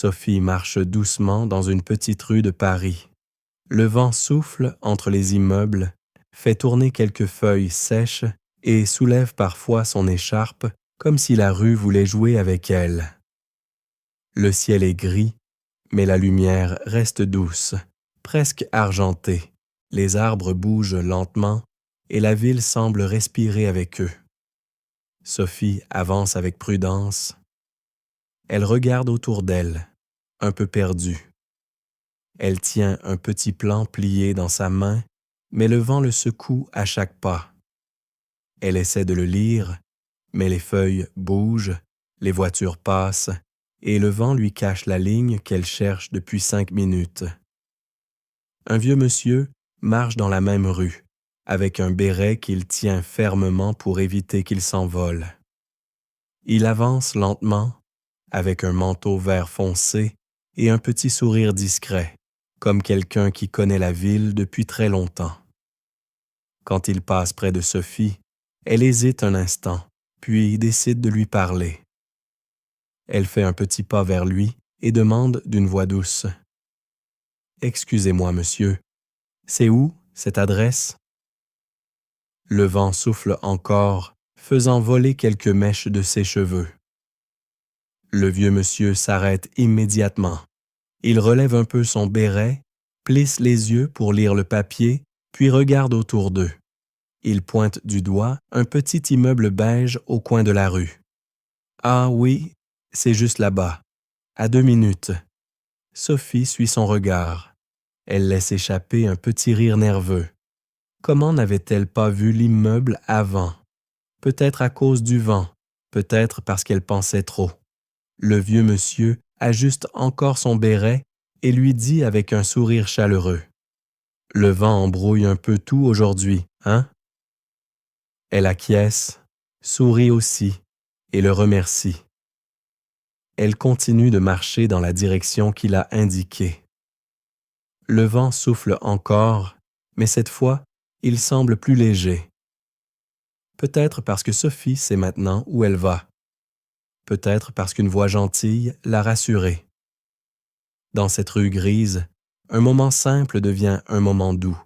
Sophie marche doucement dans une petite rue de Paris. Le vent souffle entre les immeubles, fait tourner quelques feuilles sèches et soulève parfois son écharpe comme si la rue voulait jouer avec elle. Le ciel est gris, mais la lumière reste douce, presque argentée. Les arbres bougent lentement et la ville semble respirer avec eux. Sophie avance avec prudence. Elle regarde autour d'elle, un peu perdue. Elle tient un petit plan plié dans sa main, mais le vent le secoue à chaque pas. Elle essaie de le lire, mais les feuilles bougent, les voitures passent, et le vent lui cache la ligne qu'elle cherche depuis 5 minutes. Un vieux monsieur marche dans la même rue, avec un béret qu'il tient fermement pour éviter qu'il s'envole. Il avance lentement, avec un manteau vert foncé et un petit sourire discret, comme quelqu'un qui connaît la ville depuis très longtemps. Quand il passe près de Sophie, elle hésite un instant, puis décide de lui parler. Elle fait un petit pas vers lui et demande d'une voix douce. « Excusez-moi, monsieur, c'est où, cette adresse? » Le vent souffle encore, faisant voler quelques mèches de ses cheveux. Le vieux monsieur s'arrête immédiatement. Il relève un peu son béret, plisse les yeux pour lire le papier, puis regarde autour d'eux. Il pointe du doigt un petit immeuble beige au coin de la rue. « Ah oui, c'est juste là-bas, à 2 minutes. » Sophie suit son regard. Elle laisse échapper un petit rire nerveux. Comment n'avait-elle pas vu l'immeuble avant? Peut-être à cause du vent, peut-être parce qu'elle pensait trop. Le vieux monsieur ajuste encore son béret et lui dit avec un sourire chaleureux. « Le vent embrouille un peu tout aujourd'hui, hein? » Elle acquiesce, sourit aussi et le remercie. Elle continue de marcher dans la direction qu'il a indiquée. Le vent souffle encore, mais cette fois, il semble plus léger. Peut-être parce que Sophie sait maintenant où elle va. Peut-être parce qu'une voix gentille l'a rassurée. Dans cette rue grise, un moment simple devient un moment doux.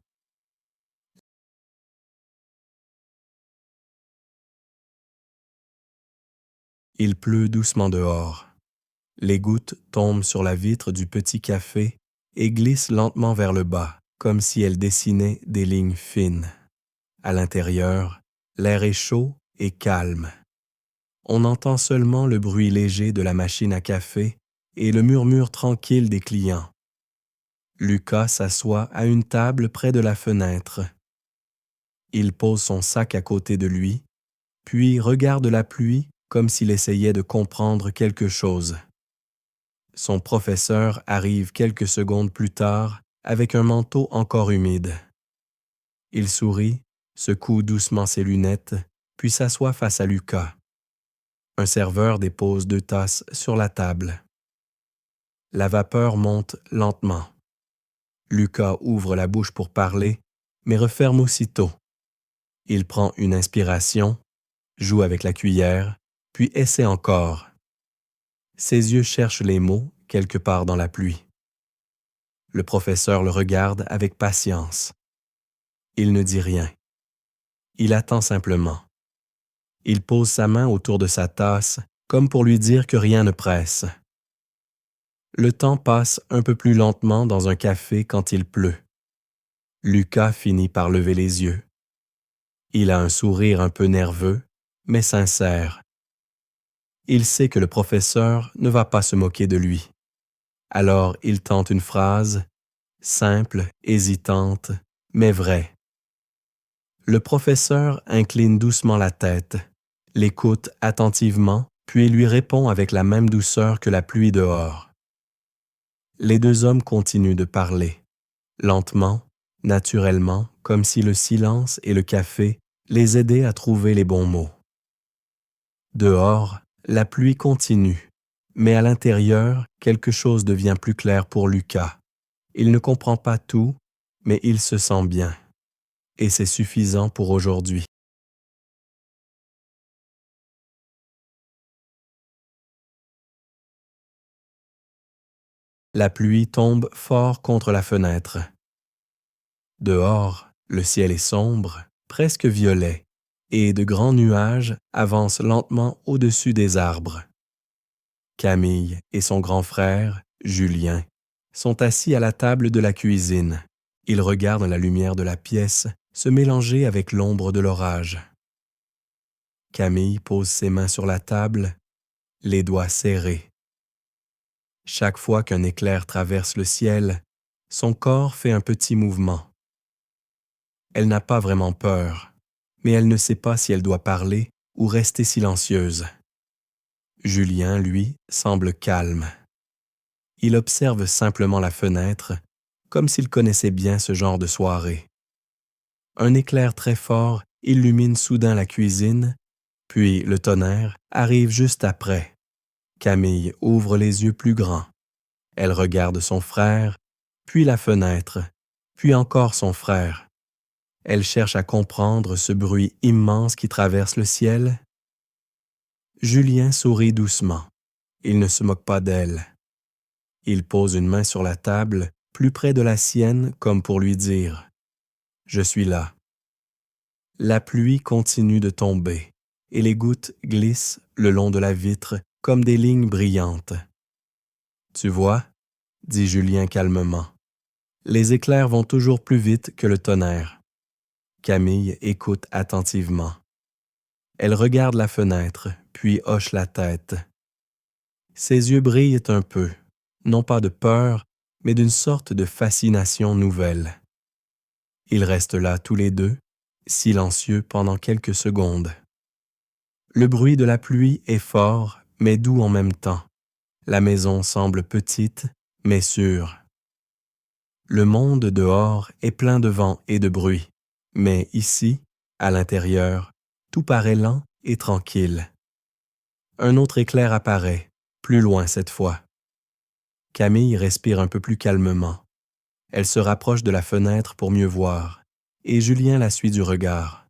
Il pleut doucement dehors. Les gouttes tombent sur la vitre du petit café et glissent lentement vers le bas, comme si elles dessinaient des lignes fines. À l'intérieur, l'air est chaud et calme. On entend seulement le bruit léger de la machine à café et le murmure tranquille des clients. Lucas s'assoit à une table près de la fenêtre. Il pose son sac à côté de lui, puis regarde la pluie comme s'il essayait de comprendre quelque chose. Son professeur arrive quelques secondes plus tard avec un manteau encore humide. Il sourit, secoue doucement ses lunettes, puis s'assoit face à Lucas. Un serveur dépose 2 tasses sur la table. La vapeur monte lentement. Lucas ouvre la bouche pour parler, mais referme aussitôt. Il prend une inspiration, joue avec la cuillère, puis essaie encore. Ses yeux cherchent les mots quelque part dans la pluie. Le professeur le regarde avec patience. Il ne dit rien. Il attend simplement. Il pose sa main autour de sa tasse, comme pour lui dire que rien ne presse. Le temps passe un peu plus lentement dans un café quand il pleut. Lucas finit par lever les yeux. Il a un sourire un peu nerveux, mais sincère. Il sait que le professeur ne va pas se moquer de lui. Alors il tente une phrase, simple, hésitante, mais vraie. Le professeur incline doucement la tête, l'écoute attentivement, puis lui répond avec la même douceur que la pluie dehors. Les 2 hommes continuent de parler, lentement, naturellement, comme si le silence et le café les aidaient à trouver les bons mots. Dehors, la pluie continue, mais à l'intérieur, quelque chose devient plus clair pour Lucas. Il ne comprend pas tout, mais il se sent bien. Et c'est suffisant pour aujourd'hui. La pluie tombe fort contre la fenêtre. Dehors, le ciel est sombre, presque violet, et de grands nuages avancent lentement au-dessus des arbres. Camille et son grand frère, Julien, sont assis à la table de la cuisine. Ils regardent la lumière de la pièce se mélanger avec l'ombre de l'orage. Camille pose ses mains sur la table, les doigts serrés. Chaque fois qu'un éclair traverse le ciel, son corps fait un petit mouvement. Elle n'a pas vraiment peur, mais elle ne sait pas si elle doit parler ou rester silencieuse. Julien, lui, semble calme. Il observe simplement la fenêtre, comme s'il connaissait bien ce genre de soirée. Un éclair très fort illumine soudain la cuisine, puis le tonnerre arrive juste après. Camille ouvre les yeux plus grands. Elle regarde son frère, puis la fenêtre, puis encore son frère. Elle cherche à comprendre ce bruit immense qui traverse le ciel. Julien sourit doucement. Il ne se moque pas d'elle. Il pose une main sur la table, plus près de la sienne, comme pour lui dire « Je suis là ». La pluie continue de tomber, et les gouttes glissent le long de la vitre comme des lignes brillantes. « Tu vois » dit Julien calmement. « Les éclairs vont toujours plus vite que le tonnerre. » Camille écoute attentivement. Elle regarde la fenêtre, puis hoche la tête. Ses yeux brillent un peu, non pas de peur, mais d'une sorte de fascination nouvelle. Ils restent là tous les deux, silencieux pendant quelques secondes. Le bruit de la pluie est fort, mais doux en même temps. La maison semble petite, mais sûre. Le monde dehors est plein de vent et de bruit, mais ici, à l'intérieur, tout paraît lent et tranquille. Un autre éclair apparaît, plus loin cette fois. Camille respire un peu plus calmement. Elle se rapproche de la fenêtre pour mieux voir, et Julien la suit du regard.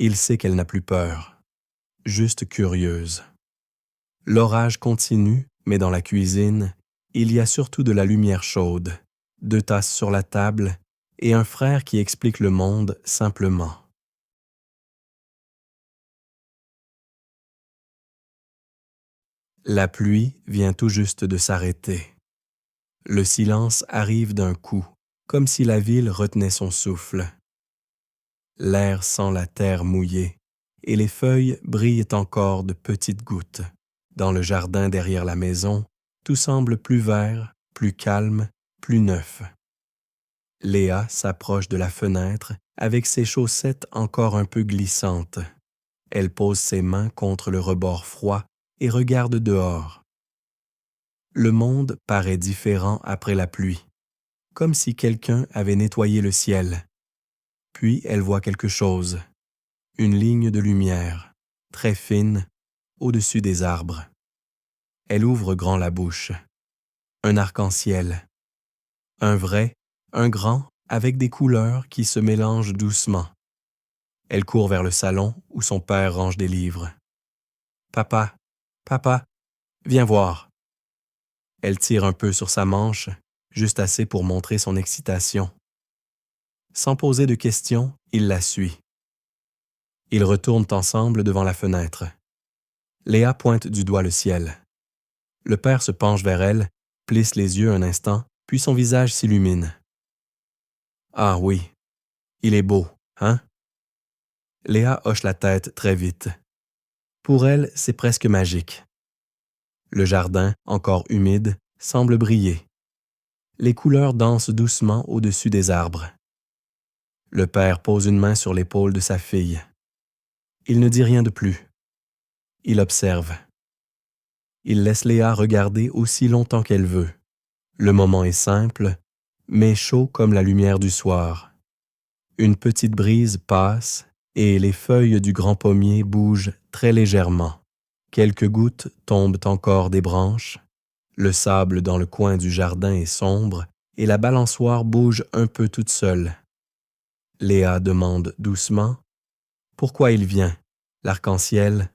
Il sait qu'elle n'a plus peur, juste curieuse. L'orage continue, mais dans la cuisine, il y a surtout de la lumière chaude, 2 tasses sur la table et un frère qui explique le monde simplement. La pluie vient tout juste de s'arrêter. Le silence arrive d'un coup, comme si la ville retenait son souffle. L'air sent la terre mouillée, et les feuilles brillent encore de petites gouttes. Dans le jardin derrière la maison, tout semble plus vert, plus calme, plus neuf. Léa s'approche de la fenêtre avec ses chaussettes encore un peu glissantes. Elle pose ses mains contre le rebord froid et regarde dehors. Le monde paraît différent après la pluie, comme si quelqu'un avait nettoyé le ciel. Puis elle voit quelque chose, une ligne de lumière, très fine, au-dessus des arbres. Elle ouvre grand la bouche. Un arc-en-ciel. Un vrai, un grand, avec des couleurs qui se mélangent doucement. Elle court vers le salon où son père range des livres. « Papa, papa, viens voir. » Elle tire un peu sur sa manche, juste assez pour montrer son excitation. Sans poser de questions, il la suit. Ils retournent ensemble devant la fenêtre. Léa pointe du doigt le ciel. Le père se penche vers elle, plisse les yeux un instant, puis son visage s'illumine. « Ah oui, il est beau, hein? » Léa hoche la tête très vite. Pour elle, c'est presque magique. Le jardin, encore humide, semble briller. Les couleurs dansent doucement au-dessus des arbres. Le père pose une main sur l'épaule de sa fille. Il ne dit rien de plus. Il observe. Il laisse Léa regarder aussi longtemps qu'elle veut. Le moment est simple, mais chaud comme la lumière du soir. Une petite brise passe et les feuilles du grand pommier bougent très légèrement. Quelques gouttes tombent encore des branches. Le sable dans le coin du jardin est sombre et la balançoire bouge un peu toute seule. Léa demande doucement « Pourquoi il vient, l'arc-en-ciel ?»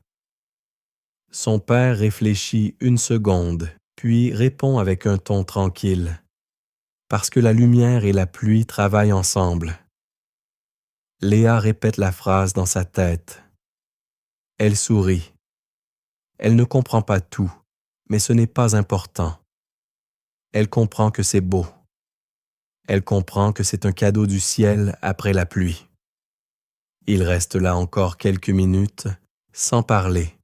Son père réfléchit une seconde, puis répond avec un ton tranquille, parce que la lumière et la pluie travaillent ensemble. Léa répète la phrase dans sa tête. Elle sourit. Elle ne comprend pas tout, mais ce n'est pas important. Elle comprend que c'est beau. Elle comprend que c'est un cadeau du ciel après la pluie. Il reste là encore quelques minutes, sans parler.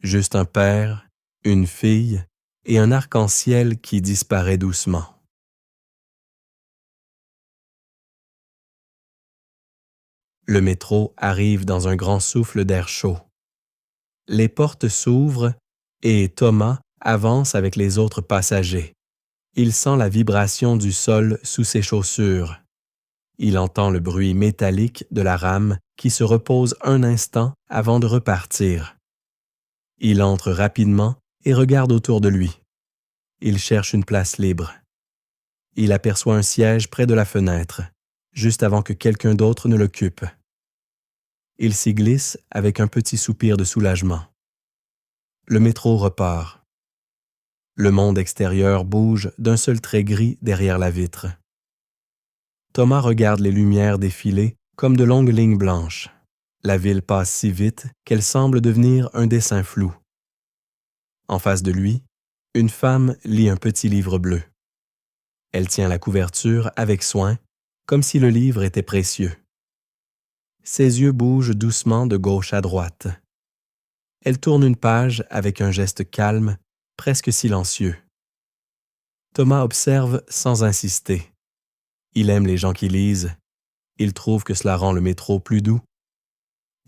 Juste un père, une fille et un arc-en-ciel qui disparaît doucement. Le métro arrive dans un grand souffle d'air chaud. Les portes s'ouvrent et Thomas avance avec les autres passagers. Il sent la vibration du sol sous ses chaussures. Il entend le bruit métallique de la rame qui se repose un instant avant de repartir. Il entre rapidement et regarde autour de lui. Il cherche une place libre. Il aperçoit un siège près de la fenêtre, juste avant que quelqu'un d'autre ne l'occupe. Il s'y glisse avec un petit soupir de soulagement. Le métro repart. Le monde extérieur bouge d'un seul trait gris derrière la vitre. Thomas regarde les lumières défiler comme de longues lignes blanches. La ville passe si vite qu'elle semble devenir un dessin flou. En face de lui, une femme lit un petit livre bleu. Elle tient la couverture avec soin, comme si le livre était précieux. Ses yeux bougent doucement de gauche à droite. Elle tourne une page avec un geste calme, presque silencieux. Thomas observe sans insister. Il aime les gens qui lisent. Il trouve que cela rend le métro plus doux.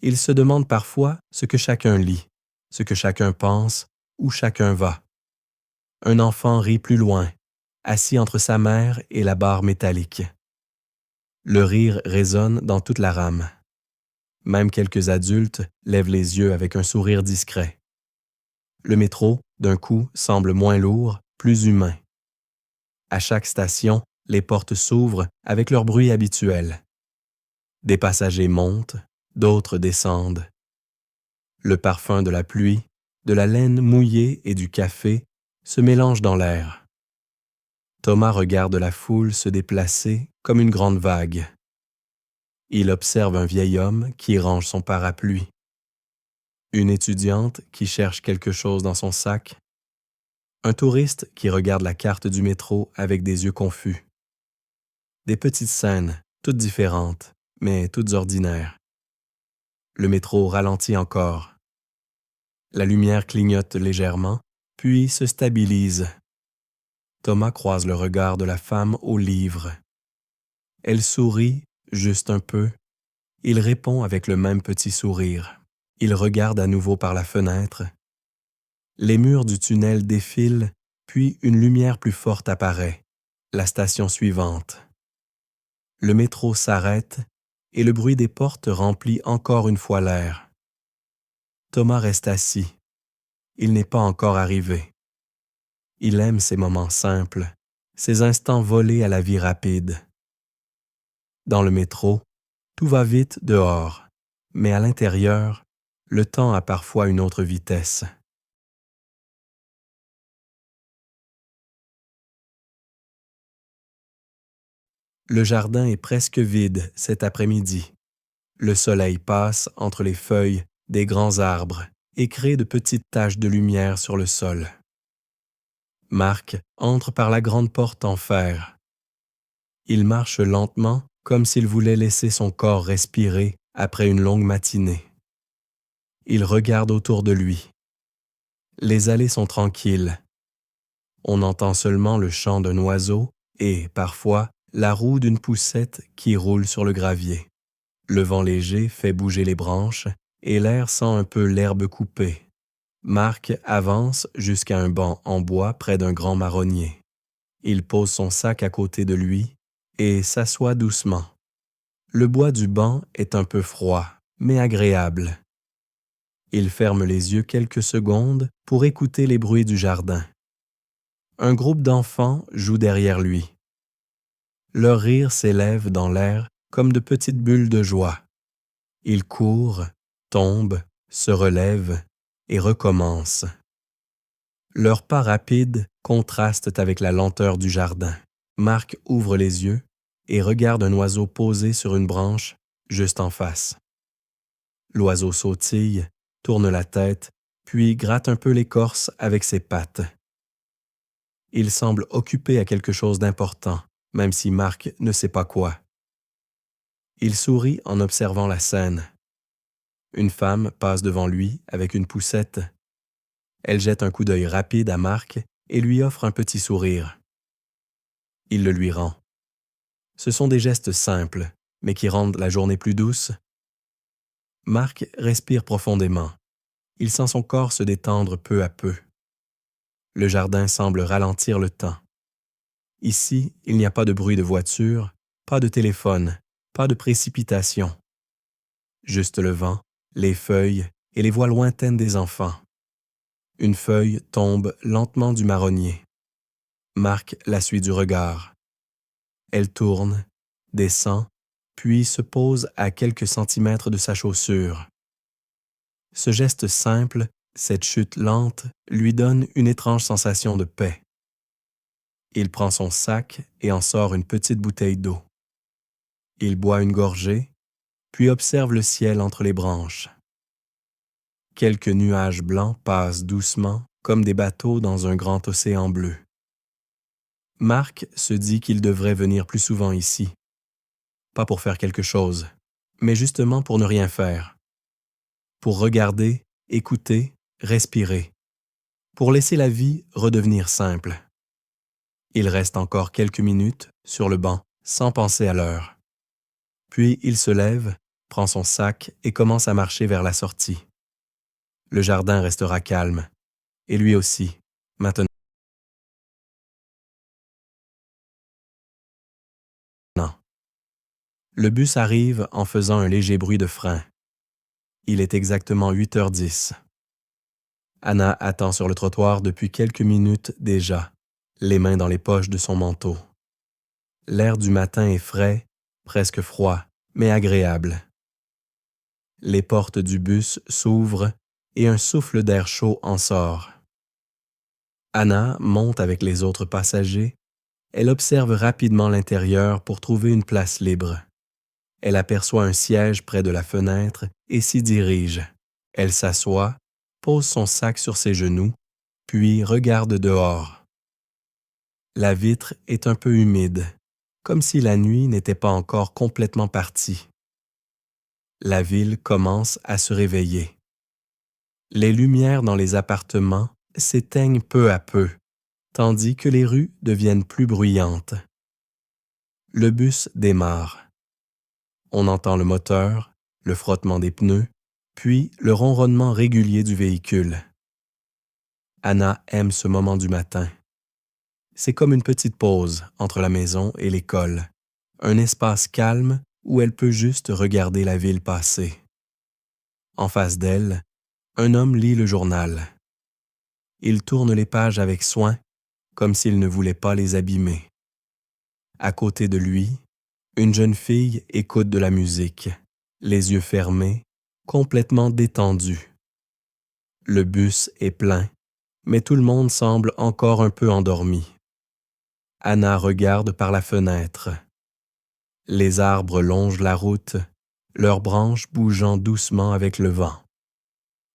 Il se demande parfois ce que chacun lit, ce que chacun pense, où chacun va. Un enfant rit plus loin, assis entre sa mère et la barre métallique. Le rire résonne dans toute la rame. Même quelques adultes lèvent les yeux avec un sourire discret. Le métro, d'un coup, semble moins lourd, plus humain. À chaque station, les portes s'ouvrent avec leur bruit habituel. Des passagers montent, d'autres descendent. Le parfum de la pluie, de la laine mouillée et du café se mélangent dans l'air. Thomas regarde la foule se déplacer comme une grande vague. Il observe un vieil homme qui range son parapluie. Une étudiante qui cherche quelque chose dans son sac. Un touriste qui regarde la carte du métro avec des yeux confus. Des petites scènes, toutes différentes, mais toutes ordinaires. Le métro ralentit encore. La lumière clignote légèrement, puis se stabilise. Thomas croise le regard de la femme au livre. Elle sourit, juste un peu. Il répond avec le même petit sourire. Il regarde à nouveau par la fenêtre. Les murs du tunnel défilent, puis une lumière plus forte apparaît, la station suivante. Le métro s'arrête et le bruit des portes remplit encore une fois l'air. Thomas reste assis. Il n'est pas encore arrivé. Il aime ces moments simples, ces instants volés à la vie rapide. Dans le métro, tout va vite dehors, mais à l'intérieur, le temps a parfois une autre vitesse. Le jardin est presque vide cet après-midi. Le soleil passe entre les feuilles des grands arbres et crée de petites taches de lumière sur le sol. Marc entre par la grande porte en fer. Il marche lentement comme s'il voulait laisser son corps respirer après une longue matinée. Il regarde autour de lui. Les allées sont tranquilles. On entend seulement le chant d'un oiseau et, parfois, la roue d'une poussette qui roule sur le gravier. Le vent léger fait bouger les branches et l'air sent un peu l'herbe coupée. Marc avance jusqu'à un banc en bois près d'un grand marronnier. Il pose son sac à côté de lui et s'assoit doucement. Le bois du banc est un peu froid, mais agréable. Il ferme les yeux quelques secondes pour écouter les bruits du jardin. Un groupe d'enfants joue derrière lui. Leur rire s'élève dans l'air comme de petites bulles de joie. Ils courent, tombent, se relèvent et recommencent. Leurs pas rapides contrastent avec la lenteur du jardin. Marc ouvre les yeux et regarde un oiseau posé sur une branche juste en face. L'oiseau sautille, tourne la tête, puis gratte un peu l'écorce avec ses pattes. Il semble occupé à quelque chose d'important, même si Marc ne sait pas quoi. Il sourit en observant la scène. Une femme passe devant lui avec une poussette. Elle jette un coup d'œil rapide à Marc et lui offre un petit sourire. Il le lui rend. Ce sont des gestes simples, mais qui rendent la journée plus douce. Marc respire profondément. Il sent son corps se détendre peu à peu. Le jardin semble ralentir le temps. Ici, il n'y a pas de bruit de voiture, pas de téléphone, pas de précipitation. Juste le vent, les feuilles et les voix lointaines des enfants. Une feuille tombe lentement du marronnier. Marc la suit du regard. Elle tourne, descend, puis se pose à quelques centimètres de sa chaussure. Ce geste simple, cette chute lente, lui donne une étrange sensation de paix. Il prend son sac et en sort une petite bouteille d'eau. Il boit une gorgée, puis observe le ciel entre les branches. Quelques nuages blancs passent doucement, comme des bateaux dans un grand océan bleu. Marc se dit qu'il devrait venir plus souvent ici. Pas pour faire quelque chose, mais justement pour ne rien faire. Pour regarder, écouter, respirer. Pour laisser la vie redevenir simple. Il reste encore quelques minutes sur le banc, sans penser à l'heure. Puis il se lève, prend son sac et commence à marcher vers la sortie. Le jardin restera calme, et lui aussi, maintenant. Le bus arrive en faisant un léger bruit de frein. Il est exactement 8h10. Anna attend sur le trottoir depuis quelques minutes déjà, les mains dans les poches de son manteau. L'air du matin est frais, presque froid, mais agréable. Les portes du bus s'ouvrent et un souffle d'air chaud en sort. Anna monte avec les autres passagers. Elle observe rapidement l'intérieur pour trouver une place libre. Elle aperçoit un siège près de la fenêtre et s'y dirige. Elle s'assoit, pose son sac sur ses genoux, puis regarde dehors. La vitre est un peu humide, comme si la nuit n'était pas encore complètement partie. La ville commence à se réveiller. Les lumières dans les appartements s'éteignent peu à peu, tandis que les rues deviennent plus bruyantes. Le bus démarre. On entend le moteur, le frottement des pneus, puis le ronronnement régulier du véhicule. Anna aime ce moment du matin. C'est comme une petite pause entre la maison et l'école, un espace calme où elle peut juste regarder la ville passer. En face d'elle, un homme lit le journal. Il tourne les pages avec soin, comme s'il ne voulait pas les abîmer. À côté de lui, une jeune fille écoute de la musique, les yeux fermés, complètement détendue. Le bus est plein, mais tout le monde semble encore un peu endormi. Anna regarde par la fenêtre. Les arbres longent la route, leurs branches bougeant doucement avec le vent.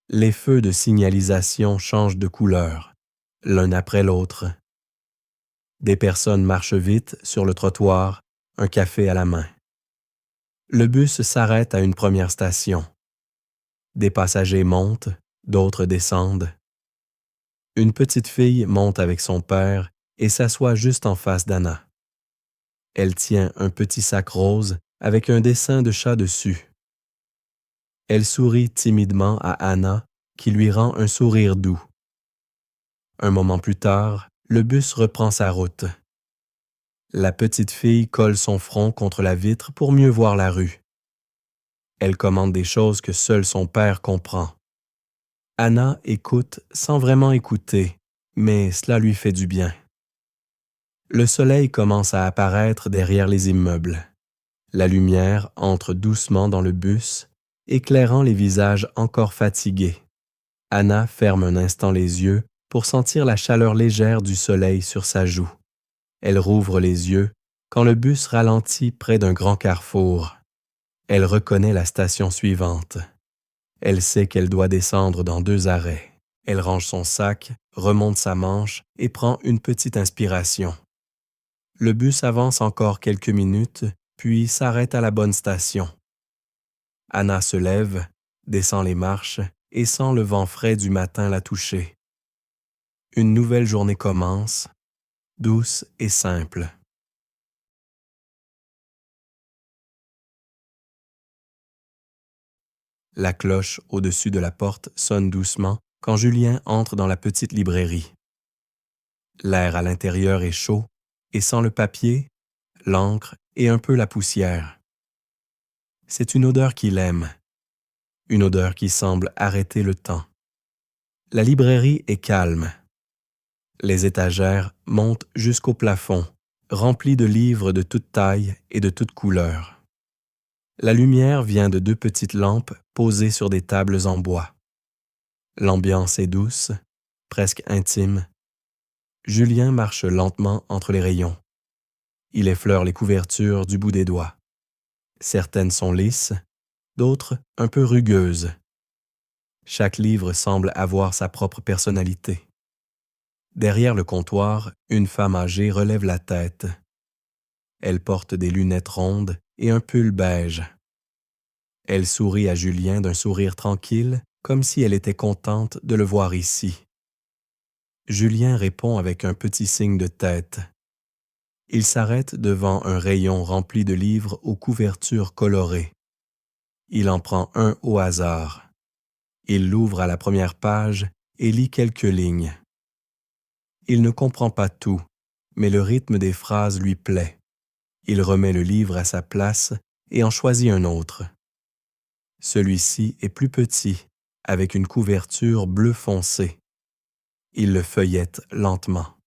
Les feux de signalisation changent de couleur, l'un après l'autre. Des personnes marchent vite sur le trottoir, un café à la main. Le bus s'arrête à une première station. Des passagers montent, d'autres descendent. Une petite fille monte avec son père et s'assoit juste en face d'Anna. Elle tient un petit sac rose avec un dessin de chat dessus. Elle sourit timidement à Anna, qui lui rend un sourire doux. Un moment plus tard, le bus reprend sa route. La petite fille colle son front contre la vitre pour mieux voir la rue. Elle commande des choses que seul son père comprend. Anna écoute sans vraiment écouter, mais cela lui fait du bien. Le soleil commence à apparaître derrière les immeubles. La lumière entre doucement dans le bus, éclairant les visages encore fatigués. Anna ferme un instant les yeux pour sentir la chaleur légère du soleil sur sa joue. Elle rouvre les yeux quand le bus ralentit près d'un grand carrefour. Elle reconnaît la station suivante. Elle sait qu'elle doit descendre dans 2 arrêts. Elle range son sac, remonte sa manche et prend une petite inspiration. Le bus avance encore quelques minutes, puis s'arrête à la bonne station. Anna se lève, descend les marches et sent le vent frais du matin la toucher. Une nouvelle journée commence, douce et simple. La cloche au-dessus de la porte sonne doucement quand Julien entre dans la petite librairie. L'air à l'intérieur est chaud et sent le papier, l'encre et un peu la poussière. C'est une odeur qu'il aime, une odeur qui semble arrêter le temps. La librairie est calme. Les étagères montent jusqu'au plafond, remplies de livres de toutes tailles et de toutes couleurs. La lumière vient de 2 petites lampes posées sur des tables en bois. L'ambiance est douce, presque intime. Julien marche lentement entre les rayons. Il effleure les couvertures du bout des doigts. Certaines sont lisses, d'autres un peu rugueuses. Chaque livre semble avoir sa propre personnalité. Derrière le comptoir, une femme âgée relève la tête. Elle porte des lunettes rondes et un pull beige. Elle sourit à Julien d'un sourire tranquille, comme si elle était contente de le voir ici. Julien répond avec un petit signe de tête. Il s'arrête devant un rayon rempli de livres aux couvertures colorées. Il en prend un au hasard. Il l'ouvre à la première page et lit quelques lignes. Il ne comprend pas tout, mais le rythme des phrases lui plaît. Il remet le livre à sa place et en choisit un autre. Celui-ci est plus petit, avec une couverture bleu foncé. Il le feuillette lentement.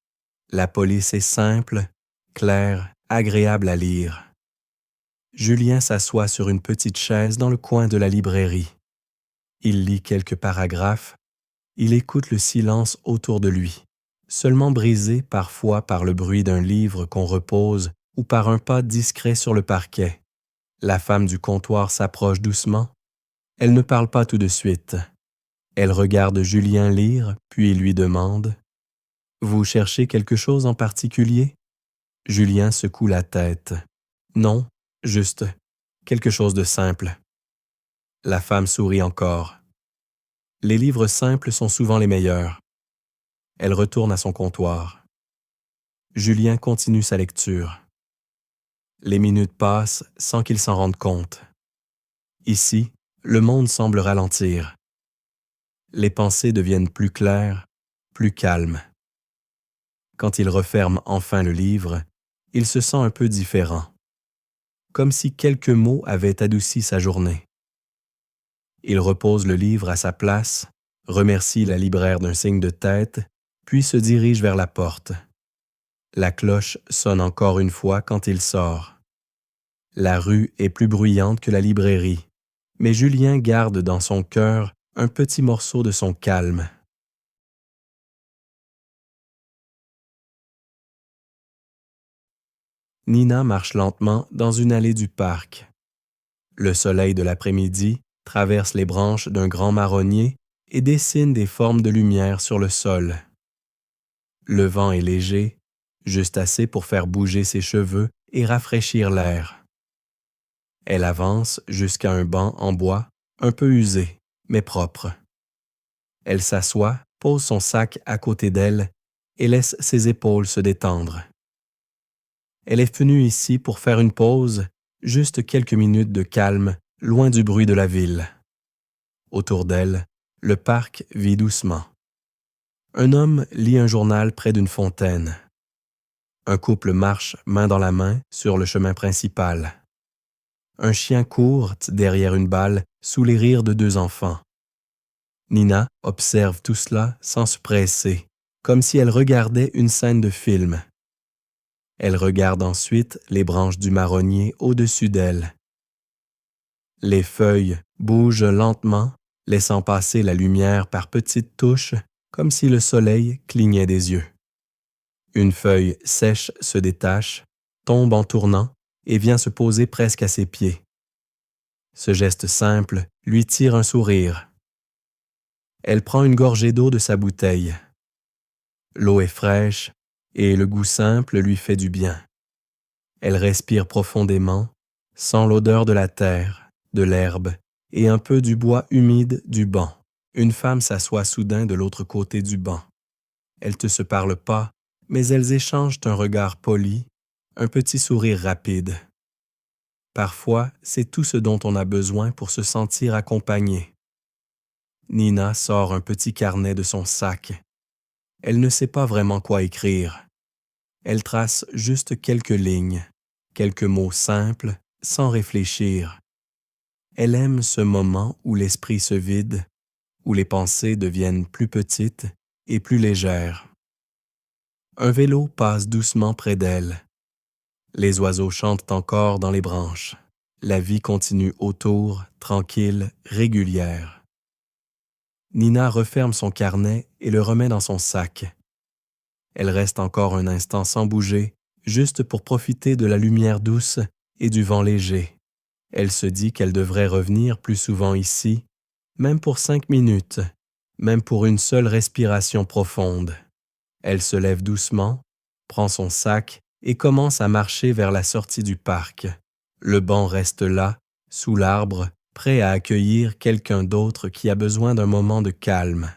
La police est simple, claire, agréable à lire. Julien s'assoit sur une petite chaise dans le coin de la librairie. Il lit quelques paragraphes. Il écoute le silence autour de lui, seulement brisé parfois par le bruit d'un livre qu'on repose ou par un pas discret sur le parquet. La femme du comptoir s'approche doucement. Elle ne parle pas tout de suite. Elle regarde Julien lire, puis lui demande « Vous cherchez quelque chose en particulier ?» Julien secoue la tête. « Non, juste quelque chose de simple. » La femme sourit encore. Les livres simples sont souvent les meilleurs. Elle retourne à son comptoir. Julien continue sa lecture. Les minutes passent sans qu'il s'en rende compte. Ici, le monde semble ralentir. Les pensées deviennent plus claires, plus calmes. Quand il referme enfin le livre, il se sent un peu différent, comme si quelques mots avaient adouci sa journée. Il repose le livre à sa place, remercie la libraire d'un signe de tête, puis se dirige vers la porte. La cloche sonne encore une fois quand il sort. La rue est plus bruyante que la librairie, mais Julien garde dans son cœur un petit morceau de son calme. Nina marche lentement dans une allée du parc. Le soleil de l'après-midi traverse les branches d'un grand marronnier et dessine des formes de lumière sur le sol. Le vent est léger, juste assez pour faire bouger ses cheveux et rafraîchir l'air. Elle avance jusqu'à un banc en bois, un peu usé, mais propre. Elle s'assoit, pose son sac à côté d'elle et laisse ses épaules se détendre. Elle est venue ici pour faire une pause, juste quelques minutes de calme, loin du bruit de la ville. Autour d'elle, le parc vit doucement. Un homme lit un journal près d'une fontaine. Un couple marche main dans la main sur le chemin principal. Un chien court derrière une balle sous les rires de 2 enfants. Nina observe tout cela sans se presser, comme si elle regardait une scène de film. Elle regarde ensuite les branches du marronnier au-dessus d'elle. Les feuilles bougent lentement, laissant passer la lumière par petites touches comme si le soleil clignait des yeux. Une feuille sèche se détache, tombe en tournant et vient se poser presque à ses pieds. Ce geste simple lui tire un sourire. Elle prend une gorgée d'eau de sa bouteille. L'eau est fraîche et le goût simple lui fait du bien. Elle respire profondément, sent l'odeur de la terre, de l'herbe et un peu du bois humide du banc. Une femme s'assoit soudain de l'autre côté du banc. Elles ne se parlent pas, mais elles échangent un regard poli, un petit sourire rapide. Parfois, c'est tout ce dont on a besoin pour se sentir accompagné. Nina sort un petit carnet de son sac. Elle ne sait pas vraiment quoi écrire. Elle trace juste quelques lignes, quelques mots simples, sans réfléchir. Elle aime ce moment où l'esprit se vide, où les pensées deviennent plus petites et plus légères. Un vélo passe doucement près d'elle. Les oiseaux chantent encore dans les branches. La vie continue autour, tranquille, régulière. Nina referme son carnet et le remet dans son sac. Elle reste encore un instant sans bouger, juste pour profiter de la lumière douce et du vent léger. Elle se dit qu'elle devrait revenir plus souvent ici, même pour 5 minutes, même pour une seule respiration profonde. Elle se lève doucement, prend son sac et commence à marcher vers la sortie du parc. Le banc reste là, sous l'arbre, prêt à accueillir quelqu'un d'autre qui a besoin d'un moment de calme.